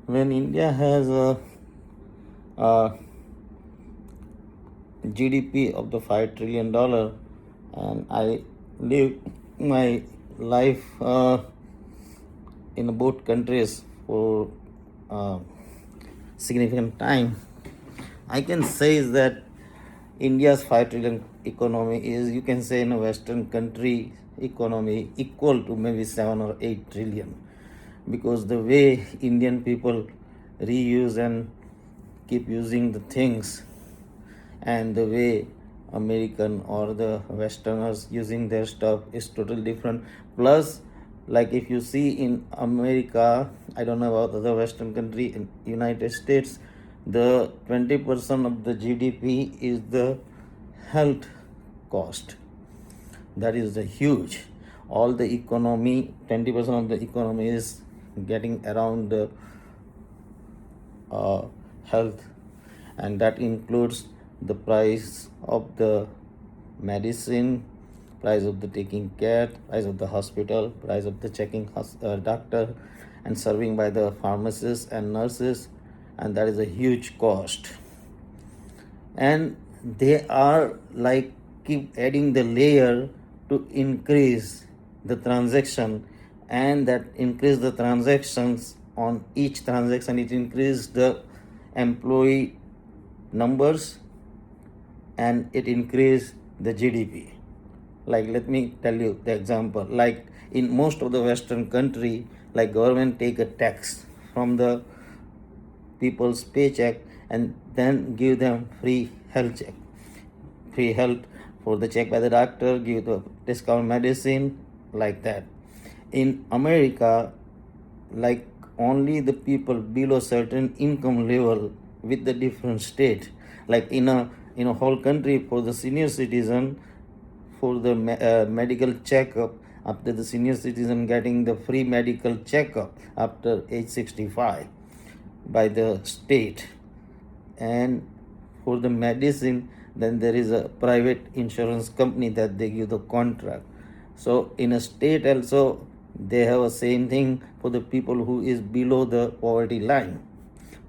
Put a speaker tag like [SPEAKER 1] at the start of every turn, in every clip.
[SPEAKER 1] when India has a GDP of the $5 trillion, and I live my life in both countries for significant time, I can say is that India's 5 trillion economy is, you can say, in a Western country economy equal to maybe 7 or 8 trillion, because the way Indian people reuse and keep using the things, and the way American or the Westerners using their stuff is totally different. Plus, like if you see in America, I don't know about other Western country, in United States, the 20% of the GDP is the health cost. That is the huge. All the economy, 20% of the economy is getting around the health, and that includes the price of the medicine, price of the taking care, price of the hospital, price of the checking doctor, and serving by the pharmacists and nurses, and that is a huge cost. And they are like keep adding the layer to increase the transaction, and that increase the transactions. On each transaction it increase the employee numbers, and it increase the GDP. Like, let me tell you the example. Like in most of the Western country, like government take a tax from the people's paycheck and then give them free health check, free health for the check by the doctor, give the discount medicine, like that. In America, like only the people below certain income level with the different state, like in a whole country, for the senior citizen, for the medical checkup, after the senior citizen getting the free medical checkup after age 65 by the state. And for the medicine, then there is a private insurance company that they give the contract. So in a state also they have a same thing for the people who is below the poverty line.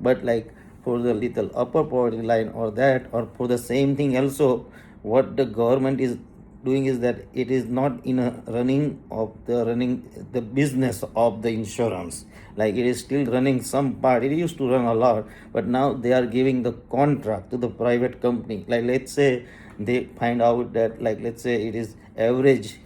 [SPEAKER 1] But like for the little upper poverty line or that, or for the same thing also, what the government is doing is that it is not in a running the business of the insurance. Like it is still running some part. It used to run a lot, but now they are giving the contract to the private company. Like let's say they find out that, like let's say it is average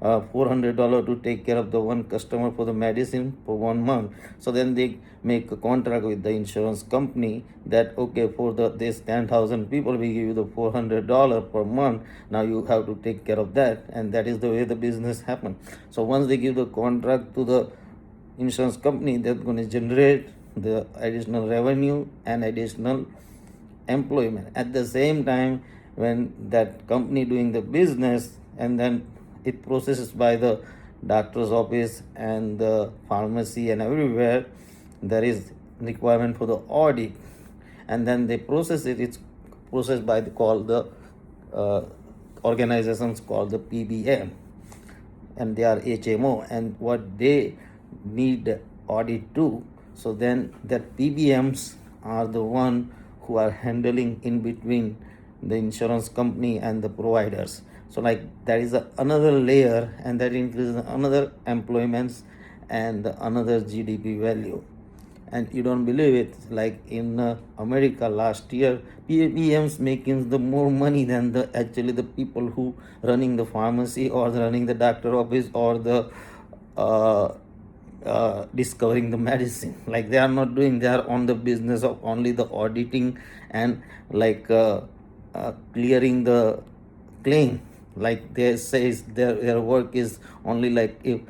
[SPEAKER 1] $400 to take care of the one customer for the medicine for 1 month. So then they make a contract with the insurance company that, okay, for this 10,000 people we give you the $400 per month. Now you have to take care of that, and that is the way the business happens. So once they give the contract to the insurance company, they're going to generate the additional revenue and additional employment. At the same time, when that company doing the business, and then it processes by the doctor's office and the pharmacy and everywhere, there is requirement for the audit, and then they process it. It's processed by the organizations called the PBM, and they are HMO, and what they need audit too. So then that PBMs are the one who are handling in between the insurance company and the providers. So like that is another layer, and that increases another employments and another GDP value. And you don't believe it, like in America last year, PBMs making the more money than the actually the people who running the pharmacy or running the doctor office or the discovering the medicine. Like they are not doing, they are on the business of only the auditing and like clearing the claim. Like they says their work is only like if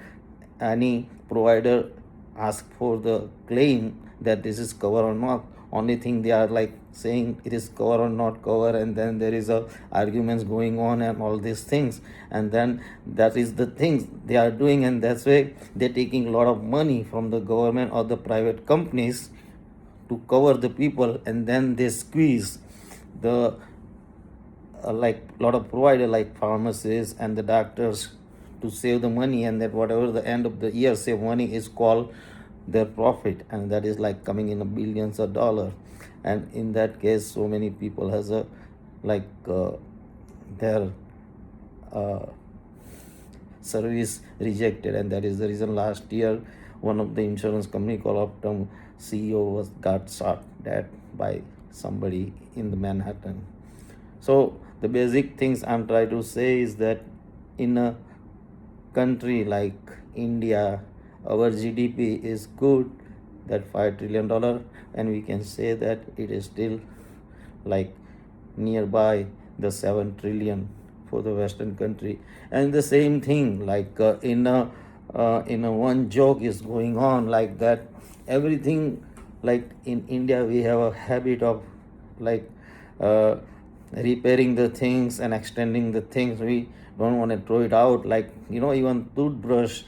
[SPEAKER 1] any provider ask for the claim that this is cover or not, only thing they are like saying it is cover or not cover, and then there is a arguments going on and all these things, and then that is the things they are doing, and that's why they're taking a lot of money from the government or the private companies to cover the people, and then they squeeze the like a lot of provider like pharmacists and the doctors to save the money, and that whatever the end of the year save money is called their profit, and that is like coming in a billions of dollar. And in that case, so many people has a like their uh, service rejected, and that is the reason last year one of the insurance company called Optum CEO was got shot dead by somebody in the Manhattan. So the basic things I'm trying to say is that in a country like India, our GDP is good, that $5 trillion, and we can say that it is still like nearby the 7 trillion for the Western country. And the same thing, like in a one joke is going on like that. Everything, like in India, we have a habit of like uh, repairing the things and extending the things. We don't want to throw it out, like even toothbrush